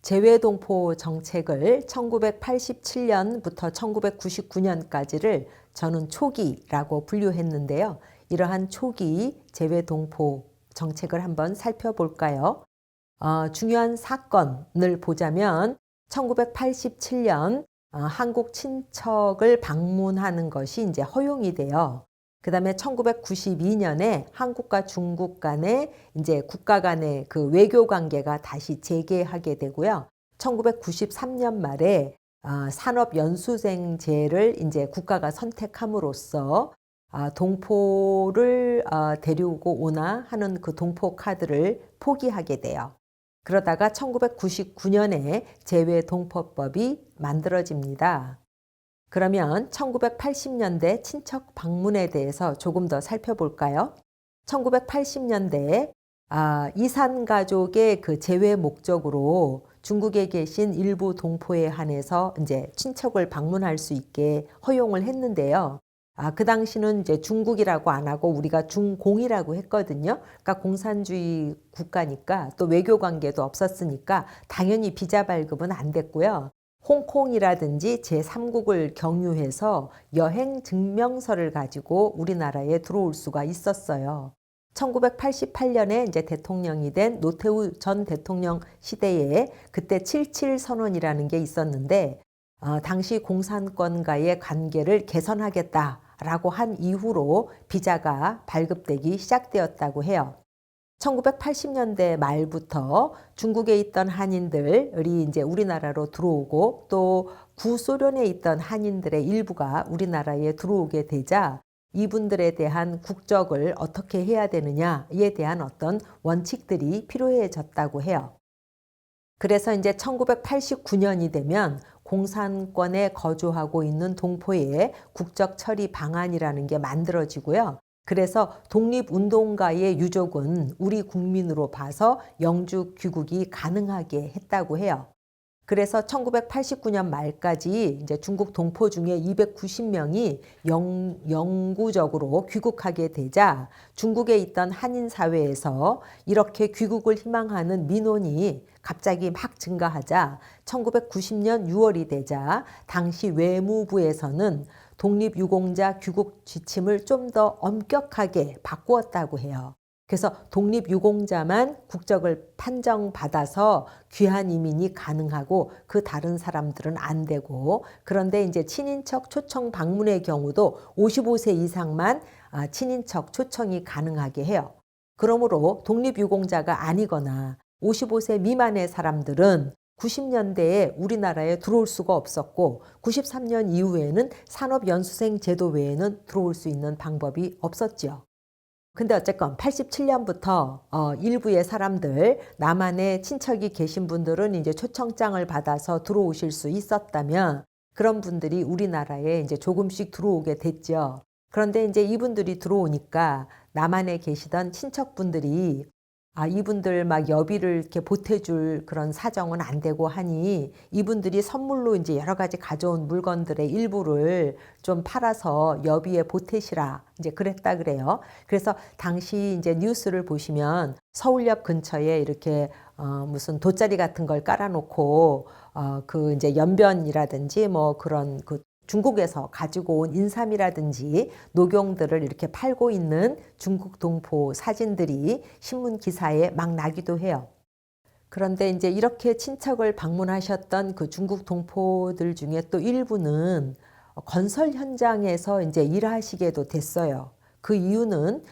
재외동포 정책을 1987년부터 1999년까지를 저는 초기라고 분류했는데요. 이러한 초기 재외동포 정책을 한번 살펴볼까요? 중요한 사건을 보자면 1987년 한국 친척을 방문하는 것이 이제 허용이 돼요. 그 다음에 1992년에 한국과 중국 간의 이제 국가 간의 그 외교 관계가 다시 재개하게 되고요. 1993년 말에 산업연수생제를 이제 국가가 선택함으로써 동포를 데리고 오나 하는 그 동포 카드를 포기하게 돼요. 그러다가 1999년에 재외동포법이 만들어집니다. 그러면 1980년대 친척 방문에 대해서 조금 더 살펴볼까요? 1980년대에 이산가족의 그 재외 목적으로 중국에 계신 일부 동포에 한해서 이제 친척을 방문할 수 있게 허용을 했는데요. 그 당시는 이제 중국이라고 안 하고 우리가 중공이라고 했거든요. 그러니까 공산주의 국가니까 또 외교 관계도 없었으니까 당연히 비자 발급은 안 됐고요. 홍콩이라든지 제3국을 경유해서 여행 증명서를 가지고 우리나라에 들어올 수가 있었어요. 1988년에 이제 대통령이 된 노태우 전 대통령 시대에 그때 77 선언이라는 게 있었는데 당시 공산권과의 관계를 개선하겠다라고 한 이후로 비자가 발급되기 시작되었다고 해요. 1980년대 말부터 중국에 있던 한인들이 이제 우리나라로 들어오고 또 구소련에 있던 한인들의 일부가 우리나라에 들어오게 되자 이분들에 대한 국적을 어떻게 해야 되느냐에 대한 어떤 원칙들이 필요해졌다고 해요. 그래서 이제 1989년이 되면 공산권에 거주하고 있는 동포의 국적 처리 방안이라는 게 만들어지고요. 그래서 독립운동가의 유족은 우리 국민으로 봐서 영주 귀국이 가능하게 했다고 해요. 그래서 1989년 말까지 이제 중국 동포 중에 290명이 영구적으로 귀국하게 되자 중국에 있던 한인 사회에서 이렇게 귀국을 희망하는 민원이 갑자기 막 증가하자 1990년 6월이 되자 당시 외무부에서는 독립유공자 귀국 지침을 좀 더 엄격하게 바꾸었다고 해요. 그래서 독립유공자만 국적을 판정받아서 귀한 이민이 가능하고 그 다른 사람들은 안 되고, 그런데 이제 친인척 초청 방문의 경우도 55세 이상만 친인척 초청이 가능하게 해요. 그러므로 독립유공자가 아니거나 55세 미만의 사람들은 90년대에 우리나라에 들어올 수가 없었고 93년 이후에는 산업연수생 제도 외에는 들어올 수 있는 방법이 없었죠. 근데 어쨌건 87년부터 일부의 사람들, 남한에 친척이 계신 분들은 이제 초청장을 받아서 들어오실 수 있었다면 그런 분들이 우리나라에 이제 조금씩 들어오게 됐죠. 그런데 이제 이분들이 들어오니까 남한에 계시던 친척분들이 이분들 막 여비를 이렇게 보태줄 그런 사정은 안 되고 하니 이분들이 선물로 이제 여러 가지 가져온 물건들의 일부를 좀 팔아서 여비에 보태시라 이제 그랬다 그래요. 그래서 당시 이제 뉴스를 보시면 서울역 근처에 이렇게 무슨 돗자리 같은 걸 깔아놓고 그 이제 연변이라든지 뭐 그런 그 중국에서 가지고 온 인삼이라든지 녹용들을 이렇게 팔고 있는 중국 동포 사진들이 신문 기사에 막 나기도 해요. 그런데 이제 이렇게 친척을 방문하셨던 그 중국 동포들 중에 또 일부는 건설 현장에서 이제 일하시게도 됐어요. 그 이유는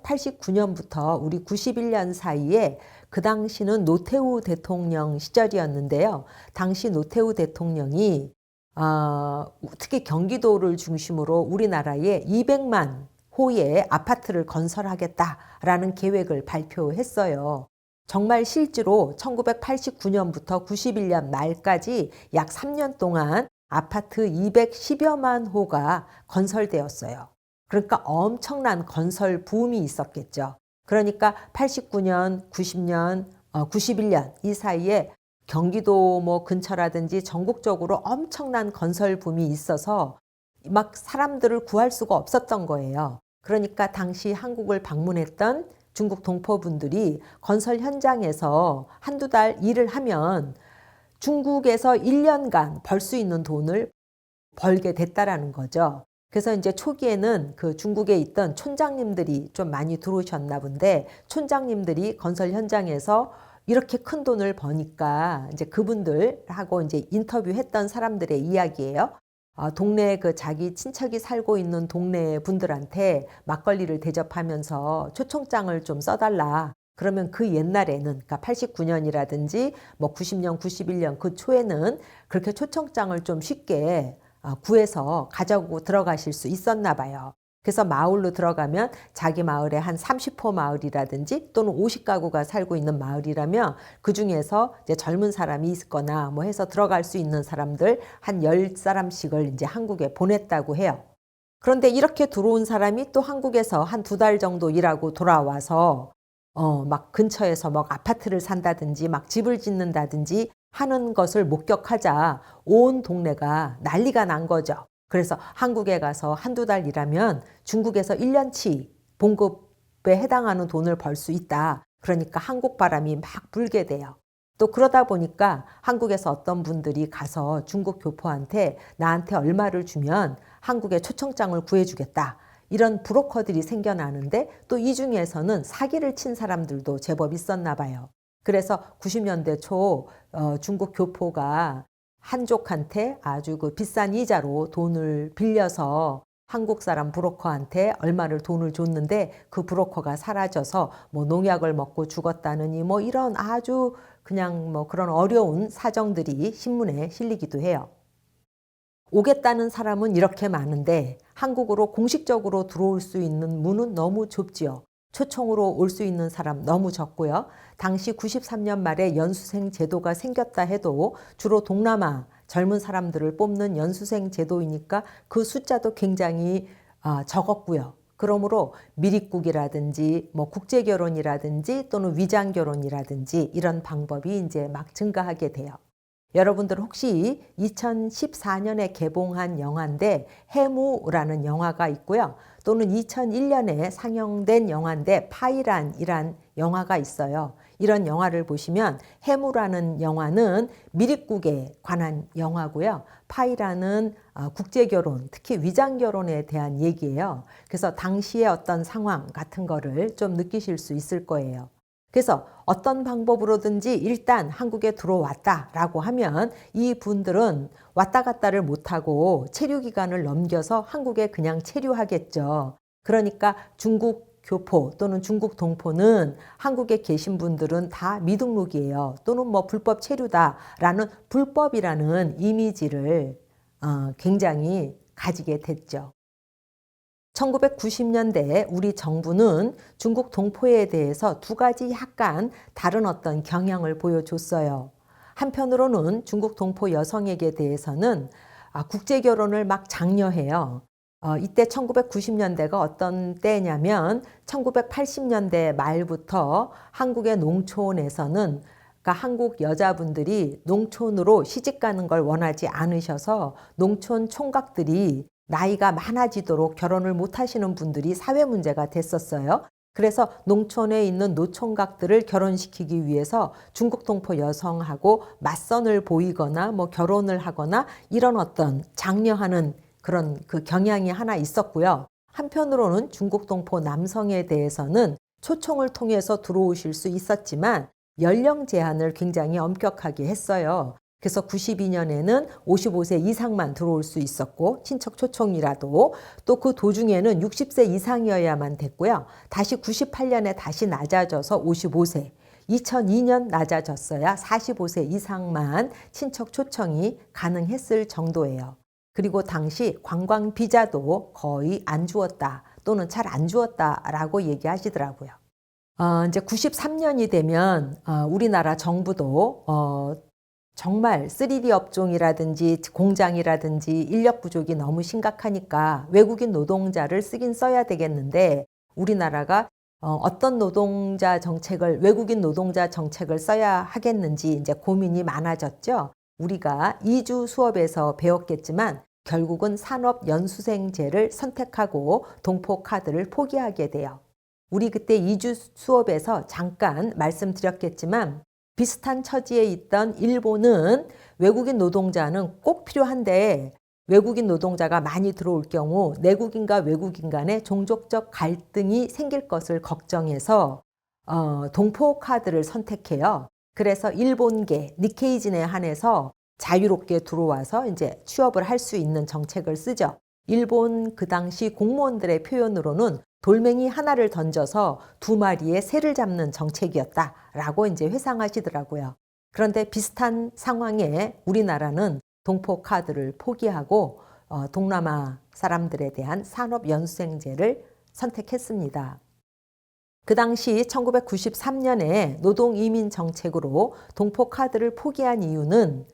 1989년부터 우리 91년 사이에 그 당시는 노태우 대통령 시절이었는데요. 당시 노태우 대통령이 특히 경기도를 중심으로 우리나라에 200만 호에 아파트를 건설하겠다라는 계획을 발표했어요. 정말 실제로 1989년부터 91년 말까지 약 3년 동안 아파트 210여만 호가 건설되었어요. 그러니까 엄청난 건설 붐이 있었겠죠. 그러니까 89년, 90년, 91년 이 사이에 경기도 뭐 근처라든지 전국적으로 엄청난 건설 붐이 있어서 막 사람들을 구할 수가 없었던 거예요. 그러니까 당시 한국을 방문했던 중국 동포분들이 건설 현장에서 한두 달 일을 하면 중국에서 1년간 벌 수 있는 돈을 벌게 됐다라는 거죠. 그래서 이제 초기에는 그 중국에 있던 촌장님들이 좀 많이 들어오셨나 본데 촌장님들이 건설 현장에서 이렇게 큰 돈을 버니까 이제 그분들하고 이제 인터뷰했던 사람들의 이야기예요. 동네에 그 자기 친척이 살고 있는 동네 분들한테 막걸리를 대접하면서 초청장을 좀 써달라. 그러면 그 옛날에는 그러니까 89년이라든지 뭐 90년, 91년 그 초에는 그렇게 초청장을 좀 쉽게 구해서 가져고 들어가실 수 있었나 봐요. 그래서 마을로 들어가면 자기 마을에 한 30호 마을이라든지 또는 50가구가 살고 있는 마을이라면 그중에서 이제 젊은 사람이 있거나 뭐 해서 들어갈 수 있는 사람들 한 10사람씩을 이제 한국에 보냈다고 해요. 그런데 이렇게 들어온 사람이 또 한국에서 한 2달 정도 일하고 돌아와서 막 근처에서 막 아파트를 산다든지 막 집을 짓는다든지 하는 것을 목격하자 온 동네가 난리가 난 거죠. 그래서 한국에 가서 한두 달 일하면 중국에서 1년치 봉급에 해당하는 돈을 벌 수 있다. 그러니까 한국 바람이 막 불게 돼요. 또 그러다 보니까 한국에서 어떤 분들이 가서 중국 교포한테 나한테 얼마를 주면 한국에 초청장을 구해주겠다. 이런 브로커들이 생겨나는데 또 이 중에서는 사기를 친 사람들도 제법 있었나 봐요. 그래서 90년대 초 중국 교포가 한족한테 아주 그 비싼 이자로 돈을 빌려서 한국 사람 브로커한테 얼마를 돈을 줬는데 그 브로커가 사라져서 뭐 농약을 먹고 죽었다느니 뭐 이런 아주 그냥 뭐 그런 어려운 사정들이 신문에 실리기도 해요. 오겠다는 사람은 이렇게 많은데 한국으로 공식적으로 들어올 수 있는 문은 너무 좁지요. 초청으로 올 수 있는 사람 너무 적고요. 당시 93년 말에 연수생 제도가 생겼다 해도 주로 동남아 젊은 사람들을 뽑는 연수생 제도이니까 그 숫자도 굉장히 적었고요. 그러므로 미립국이라든지 뭐 국제결혼이라든지 또는 위장결혼이라든지 이런 방법이 이제 막 증가하게 돼요. 여러분들 혹시 2014년에 개봉한 영화인데 해무라는 영화가 있고요. 또는 2001년에 상영된 영화인데 파이란이란 영화가 있어요. 이런 영화를 보시면 해무라는 영화는 미립국에 관한 영화고요. 파이란은 국제결혼, 특히 위장결혼에 대한 얘기예요. 그래서 당시의 어떤 상황 같은 거를 좀 느끼실 수 있을 거예요. 그래서 어떤 방법으로든지 일단 한국에 들어왔다라고 하면 이 분들은 왔다 갔다를 못하고 체류 기간을 넘겨서 한국에 그냥 체류하겠죠. 그러니까 중국 교포 또는 중국 동포는 한국에 계신 분들은 다 미등록이에요. 또는 뭐 불법 체류다라는 불법이라는 이미지를 굉장히 가지게 됐죠. 1990년대 우리 정부는 중국 동포에 대해서 두 가지 약간 다른 어떤 경향을 보여줬어요. 한편으로는 중국 동포 여성에게 대해서는 국제결혼을 막 장려해요. 이때 1990년대가 어떤 때냐면 1980년대 말부터 한국의 농촌에서는 그러니까 한국 여자분들이 농촌으로 시집 가는 걸 원하지 않으셔서 농촌 총각들이 나이가 많아지도록 결혼을 못 하시는 분들이 사회 문제가 됐었어요. 그래서 농촌에 있는 노총각들을 결혼시키기 위해서 중국 동포 여성하고 맞선을 보이거나 뭐 결혼을 하거나 이런 어떤 장려하는 그런 그 경향이 하나 있었고요. 한편으로는 중국 동포 남성에 대해서는 초청을 통해서 들어오실 수 있었지만 연령 제한을 굉장히 엄격하게 했어요. 그래서 92년에는 55세 이상만 들어올 수 있었고 친척 초청이라도 또 그 도중에는 60세 이상이어야만 됐고요. 다시 98년에 다시 낮아져서 55세, 2002년 낮아졌어야 45세 이상만 친척 초청이 가능했을 정도예요. 그리고 당시 관광 비자도 거의 안 주었다. 또는 잘 안 주었다라고 얘기하시더라고요. 이제 93년이 되면 우리나라 정부도 정말 3D 업종이라든지 공장이라든지 인력 부족이 너무 심각하니까 외국인 노동자를 쓰긴 써야 되겠는데 우리나라가 어떤 노동자 정책을 외국인 노동자 정책을 써야 하겠는지 이제 고민이 많아졌죠. 우리가 2주 수업에서 배웠겠지만 결국은 산업연수생제를 선택하고 동포카드를 포기하게 돼요. 우리 그때 2주 수업에서 잠깐 말씀드렸겠지만 비슷한 처지에 있던 일본은 외국인 노동자는 꼭 필요한데 외국인 노동자가 많이 들어올 경우 내국인과 외국인 간의 종족적 갈등이 생길 것을 걱정해서 동포 카드를 선택해요. 그래서 일본계 니케이진에 한해서 자유롭게 들어와서 이제 취업을 할 수 있는 정책을 쓰죠. 일본 그 당시 공무원들의 표현으로는 돌멩이 하나를 던져서 2마리의 새를 잡는 정책이었다라고 이제 회상하시더라고요. 그런데 비슷한 상황에 우리나라는 동포 카드를 포기하고 동남아 사람들에 대한 산업연수생제를 선택했습니다. 그 당시 1993년에 노동이민 정책으로 동포 카드를 포기한 이유는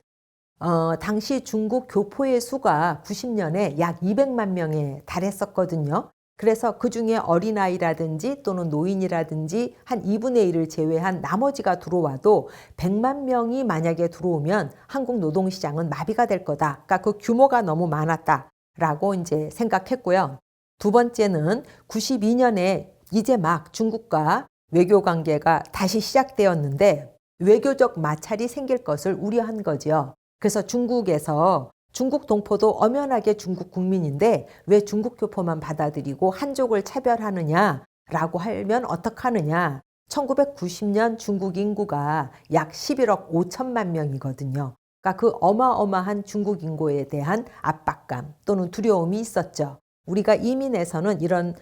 당시 중국 교포의 수가 90년에 약 200만 명에 달했었거든요. 그래서 그중에 어린아이라든지 또는 노인이라든지 한 2분의 1을 제외한 나머지가 들어와도 100만 명이 만약에 들어오면 한국 노동시장은 마비가 될 거다. 그러니까 그 규모가 너무 많았다라고 이제 생각했고요. 두 번째는 92년에 이제 막 중국과 외교 관계가 다시 시작되었는데 외교적 마찰이 생길 것을 우려한 거죠. 그래서 중국에서 중국 동포도 엄연하게 중국 국민인데 왜 중국 교포만 받아들이고 한족을 차별하느냐라고 하면 어떡하느냐. 1990년 중국 인구가 약 11억 5천만 명이거든요. 그러니까 그 어마어마한 중국 인구에 대한 압박감 또는 두려움이 있었죠. 우리가 이민에서는 이런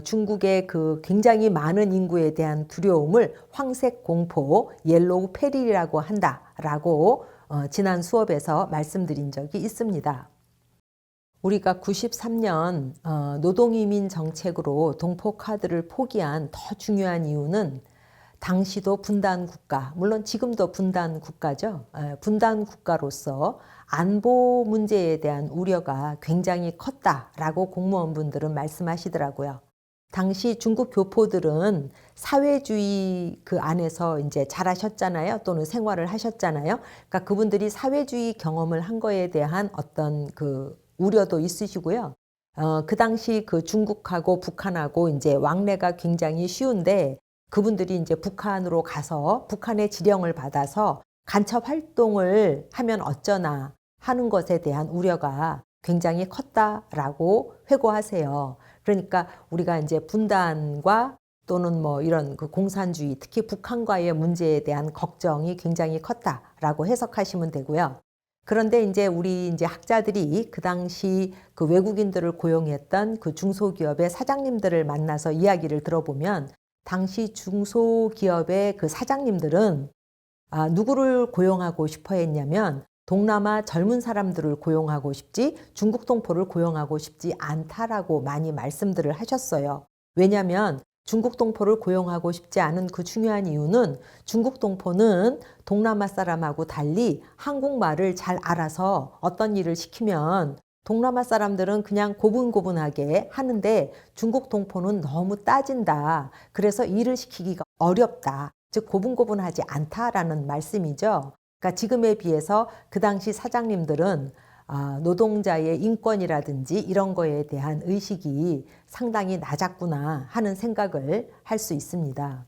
중국의 그 굉장히 많은 인구에 대한 두려움을 황색 공포, 옐로우 페릴이라고 한다라고 지난 수업에서 말씀드린 적이 있습니다. 우리가 93년 노동이민 정책으로 동포 카드를 포기한 더 중요한 이유는 당시도 분단 국가, 물론 지금도 분단 국가죠. 분단 국가로서 안보 문제에 대한 우려가 굉장히 컸다라고 공무원분들은 말씀하시더라고요. 당시 중국 교포들은 사회주의 그 안에서 이제 자라셨잖아요. 또는 생활을 하셨잖아요. 그러니까 그분들이 사회주의 경험을 한 거에 대한 어떤 그 우려도 있으시고요. 그 당시 그 중국하고 북한하고 이제 왕래가 굉장히 쉬운데 그분들이 이제 북한으로 가서 북한의 지령을 받아서 간첩 활동을 하면 어쩌나 하는 것에 대한 우려가 굉장히 컸다라고 회고하세요. 그러니까 우리가 이제 분단과 또는 뭐 이런 그 공산주의, 특히 북한과의 문제에 대한 걱정이 굉장히 컸다라고 해석하시면 되고요. 그런데 이제 우리 이제 학자들이 그 당시 그 외국인들을 고용했던 그 중소기업의 사장님들을 만나서 이야기를 들어보면 당시 중소기업의 그 사장님들은 누구를 고용하고 싶어 했냐면 동남아 젊은 사람들을 고용하고 싶지 중국 동포를 고용하고 싶지 않다라고 많이 말씀들을 하셨어요. 왜냐하면 중국 동포를 고용하고 싶지 않은 그 중요한 이유는 중국 동포는 동남아 사람하고 달리 한국말을 잘 알아서 어떤 일을 시키면 동남아 사람들은 그냥 고분고분하게 하는데 중국 동포는 너무 따진다. 그래서 일을 시키기가 어렵다. 즉 고분고분하지 않다라는 말씀이죠. 그러니까 지금에 비해서 그 당시 사장님들은 노동자의 인권이라든지 이런 거에 대한 의식이 상당히 낮았구나 하는 생각을 할 수 있습니다.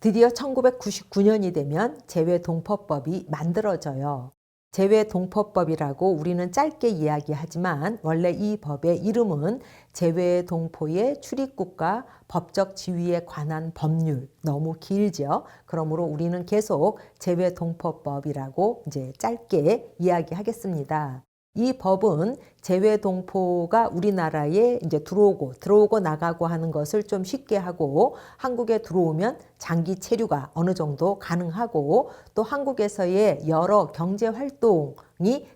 드디어 1999년이 되면 재외동포법이 만들어져요. 재외동포법이라고 우리는 짧게 이야기하지만 원래 이 법의 이름은 재외동포의 출입국과 법적 지위에 관한 법률, 너무 길죠. 그러므로 우리는 계속 재외동포법이라고 이제 짧게 이야기하겠습니다. 이 법은 재외동포가 우리나라에 이제 들어오고 나가고 하는 것을 좀 쉽게 하고 한국에 들어오면 장기 체류가 어느 정도 가능하고 또 한국에서의 여러 경제 활동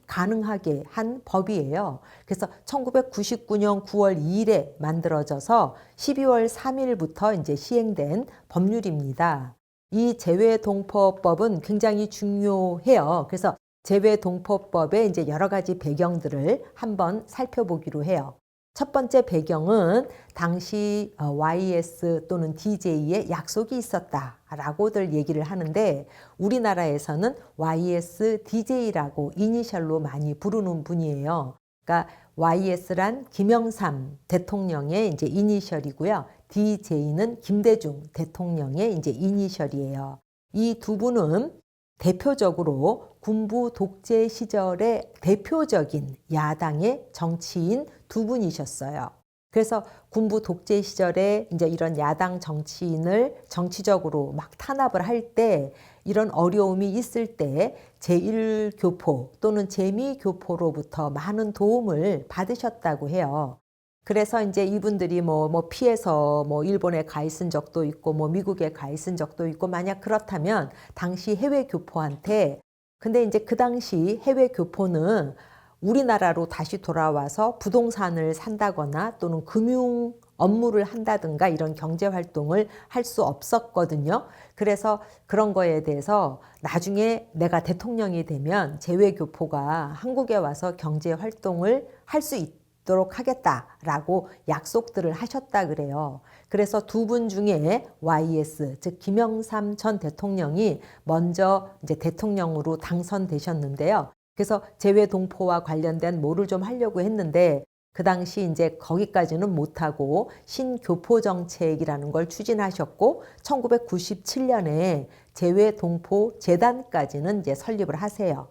가능하게 한 법이에요. 그래서 1999년 9월 2일에 만들어져서 12월 3일부터 이제 시행된 법률입니다. 이 재외동포법은 굉장히 중요해요. 그래서 재외동포법의 이제 여러 가지 배경들을 한번 살펴보기로 해요. 첫 번째 배경은 당시 YS 또는 DJ의 약속이 있었다라고들 얘기를 하는데 우리나라에서는 YS DJ라고 이니셜로 많이 부르는 분이에요. 그러니까 YS란 김영삼 대통령의 이제 이니셜이고요. DJ는 김대중 대통령의 이제 이니셜이에요. 이 두 분은 대표적으로 군부 독재 시절의 대표적인 야당의 정치인 두 분이셨어요. 그래서 군부 독재 시절에 이제 이런 야당 정치인을 정치적으로 막 탄압을 할 때 이런 어려움이 있을 때 제1교포 또는 제2교포로부터 많은 도움을 받으셨다고 해요. 그래서 이제 이분들이 뭐 피해서 뭐 일본에 가 있은 적도 있고 뭐 미국에 가 있은 적도 있고 만약 그렇다면 당시 해외 교포한테 근데 이제 그 당시 해외 교포는 우리나라로 다시 돌아와서 부동산을 산다거나 또는 금융 업무를 한다든가 이런 경제 활동을 할 수 없었거든요. 그래서 그런 거에 대해서 나중에 내가 대통령이 되면 재외교포가 한국에 와서 경제 활동을 할 수 있도록 하겠다라고 약속들을 하셨다 그래요. 그래서 두 분 중에 YS, 즉 김영삼 전 대통령이 먼저 이제 대통령으로 당선되셨는데요. 그래서 재외동포와 관련된 뭐를 좀 하려고 했는데 그 당시 이제 거기까지는 못하고 신교포 정책이라는 걸 추진하셨고 1997년에 재외동포 재단까지는 이제 설립을 하세요.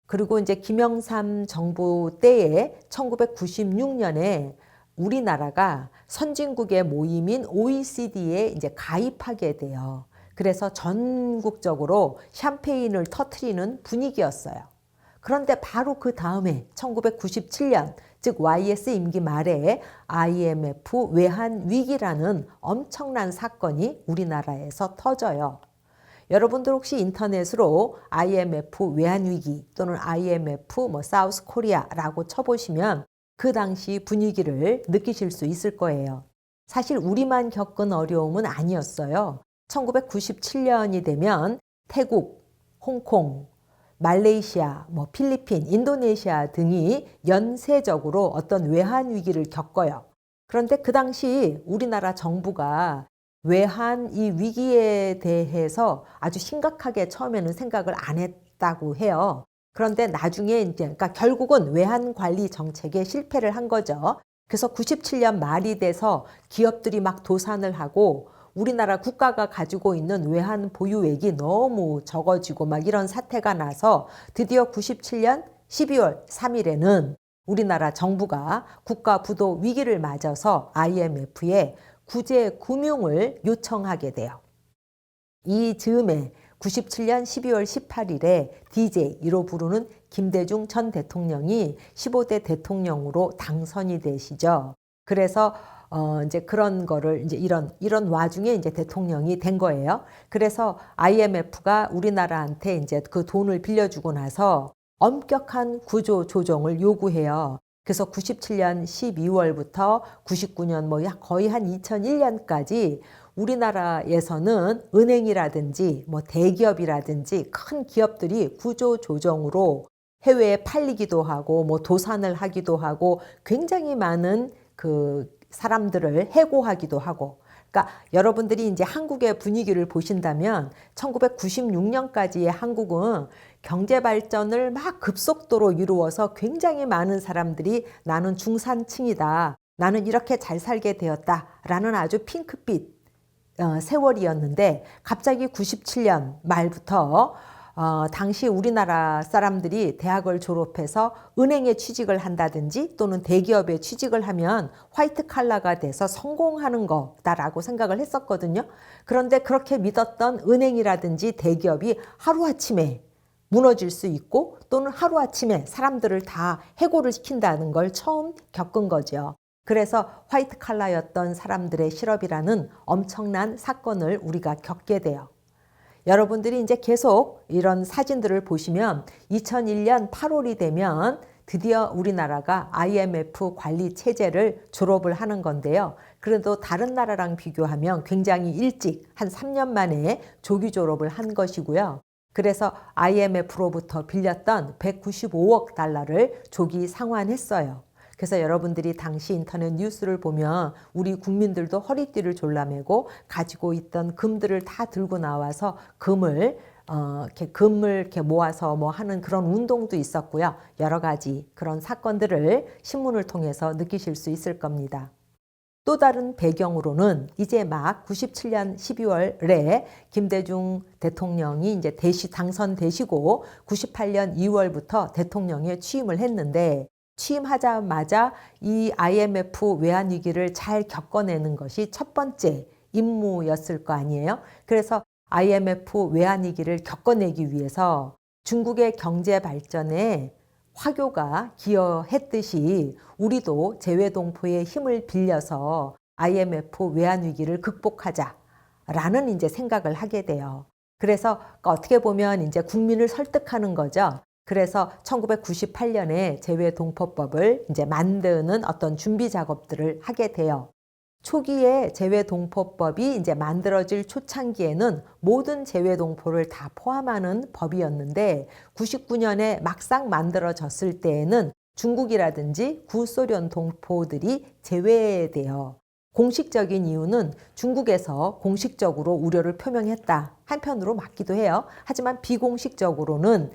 그리고 이제 김영삼 정부 때에 1996년에 우리나라가 선진국의 모임인 OECD에 이제 가입하게 돼요. 그래서 전국적으로 샴페인을 터트리는 분위기였어요. 그런데 바로 그 다음에 1997년, 즉 YS 임기 말에 IMF 외환 위기라는 엄청난 사건이 우리나라에서 터져요. 여러분들 혹시 인터넷으로 IMF 외환위기 또는 IMF 사우스 코리아라고 쳐보시면 그 당시 분위기를 느끼실 수 있을 거예요. 사실 우리만 겪은 어려움은 아니었어요. 1997년이 되면 태국, 홍콩, 말레이시아, 필리핀, 인도네시아 등이 연쇄적으로 어떤 외환 위기를 겪어요. 그런데 그 당시 우리나라 정부가 외환 이 위기에 대해서 아주 심각하게 처음에는 생각을 안 했다고 해요. 그런데 나중에 이제 그러니까 결국은 외환 관리 정책에 실패를 한 거죠. 그래서 97년 말이 돼서 기업들이 막 도산을 하고 우리나라 국가가 가지고 있는 외환 보유액이 너무 적어지고 막 이런 사태가 나서 드디어 97년 12월 3일에는 우리나라 정부가 국가 부도 위기를 맞아서 IMF에 구제 금융을 요청하게 돼요. 이 즈음에 97년 12월 18일에 DJ1로 부르는 김대중 전 대통령이 15대 대통령으로 당선이 되시죠. 그래서 이제 그런 거를 이제 이런 와중에 이제 대통령이 된 거예요. 그래서 IMF가 우리나라한테 이제 그 돈을 빌려주고 나서 엄격한 구조 조정을 요구해요. 그래서 97년 12월부터 99년 거의 한 2001년까지 우리나라에서는 은행이라든지 대기업이라든지 큰 기업들이 구조 조정으로 해외에 팔리기도 하고 도산을 하기도 하고 굉장히 많은 그 사람들을 해고하기도 하고 그러니까 여러분들이 이제 한국의 분위기를 보신다면 1996년까지의 한국은 경제 발전을 막 급속도로 이루어서 굉장히 많은 사람들이 나는 중산층이다. 나는 이렇게 잘 살게 되었다라는 아주 핑크빛 세월이었는데 갑자기 97년 말부터 당시 우리나라 사람들이 대학을 졸업해서 은행에 취직을 한다든지 또는 대기업에 취직을 하면 화이트 칼라가 돼서 성공하는 거다라고 생각을 했었거든요. 그런데 그렇게 믿었던 은행이라든지 대기업이 하루아침에 무너질 수 있고 또는 하루아침에 사람들을 다 해고를 시킨다는 걸 처음 겪은 거죠. 그래서 화이트 칼라였던 사람들의 실업이라는 엄청난 사건을 우리가 겪게 돼요. 여러분들이 이제 계속 이런 사진들을 보시면 2001년 8월이 되면 드디어 우리나라가 IMF 관리 체제를 졸업을 하는 건데요. 그래도 다른 나라랑 비교하면 굉장히 일찍 한 3년 만에 조기 졸업을 한 것이고요. 그래서 IMF로부터 빌렸던 195억 달러를 조기 상환했어요. 그래서 여러분들이 당시 인터넷 뉴스를 보면 우리 국민들도 허리띠를 졸라매고 가지고 있던 금들을 다 들고 나와서 금을 이렇게 모아서 뭐 하는 그런 운동도 있었고요. 여러 가지 그런 사건들을 신문을 통해서 느끼실 수 있을 겁니다. 또 다른 배경으로는 이제 막 97년 12월에 김대중 대통령이 이제 당선되시고 98년 2월부터 대통령에 취임을 했는데 취임하자마자 이 IMF 외환위기를 잘 겪어내는 것이 첫 번째 임무였을 거 아니에요. 그래서 IMF 외환위기를 겪어내기 위해서 중국의 경제 발전에 화교가 기여했듯이 우리도 재외동포의 힘을 빌려서 IMF 외환위기를 극복하자라는 이제 생각을 하게 돼요. 그래서 어떻게 보면 이제 국민을 설득하는 거죠. 그래서 1998년에 재외동포법을 이제 만드는 어떤 준비 작업들을 하게 돼요. 초기에 재외동포법이 이제 만들어질 초창기에는 모든 재외동포를 다 포함하는 법이었는데 99년에 막상 만들어졌을 때에는 중국이라든지 구소련 동포들이 제외돼요. 공식적인 이유는 중국에서 공식적으로 우려를 표명했다. 한편으로 맞기도 해요. 하지만 비공식적으로는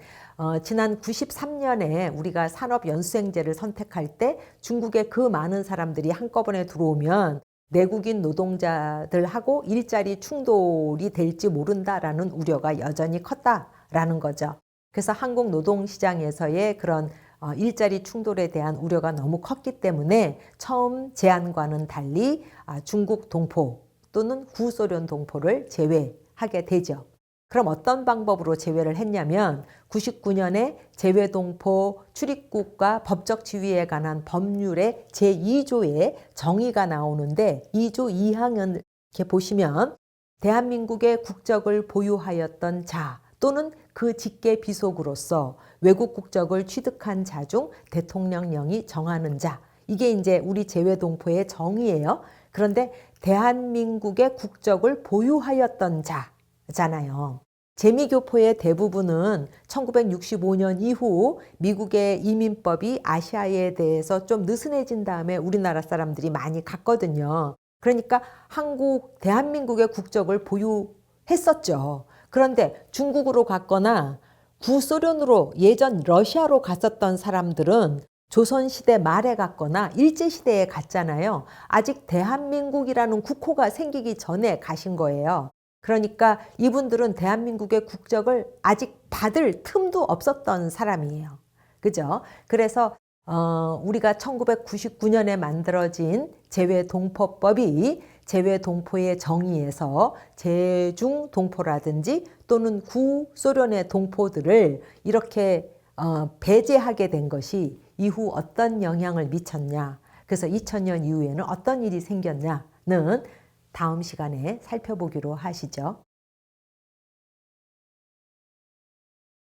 지난 93년에 우리가 산업연수생제를 선택할 때 중국에 그 많은 사람들이 한꺼번에 들어오면 내국인 노동자들하고 일자리 충돌이 될지 모른다라는 우려가 여전히 컸다라는 거죠. 그래서 한국 노동시장에서의 그런 일자리 충돌에 대한 우려가 너무 컸기 때문에 처음 제안과는 달리 중국 동포 또는 구소련 동포를 제외하게 되죠. 그럼 어떤 방법으로 제외를 했냐면 99년에 재외동포 출입국과 법적 지위에 관한 법률의 제2조에 정의가 나오는데 2조 2항을 이렇게 보시면 대한민국의 국적을 보유하였던 자 또는 그 직계 비속으로서 외국 국적을 취득한 자 중 대통령령이 정하는 자 이게 이제 우리 재외동포의 정의예요. 그런데 대한민국의 국적을 보유하였던 자잖아요. 재미교포의 대부분은 1965년 이후 미국의 이민법이 아시아에 대해서 좀 느슨해진 다음에 우리나라 사람들이 많이 갔거든요. 그러니까 대한민국의 국적을 보유했었죠. 그런데 중국으로 갔거나 구소련으로 예전 러시아로 갔었던 사람들은 조선시대 말에 갔거나 일제시대에 갔잖아요. 아직 대한민국이라는 국호가 생기기 전에 가신 거예요. 그러니까 이분들은 대한민국의 국적을 아직 받을 틈도 없었던 사람이에요. 그죠? 그래서 우리가 1999년에 만들어진 재외동포법이 재외동포의 정의에서 제중동포라든지 또는 구소련의 동포들을 이렇게 배제하게 된 것이 이후 어떤 영향을 미쳤냐. 그래서 2000년 이후에는 어떤 일이 생겼냐는 다음 시간에 살펴보기로 하시죠.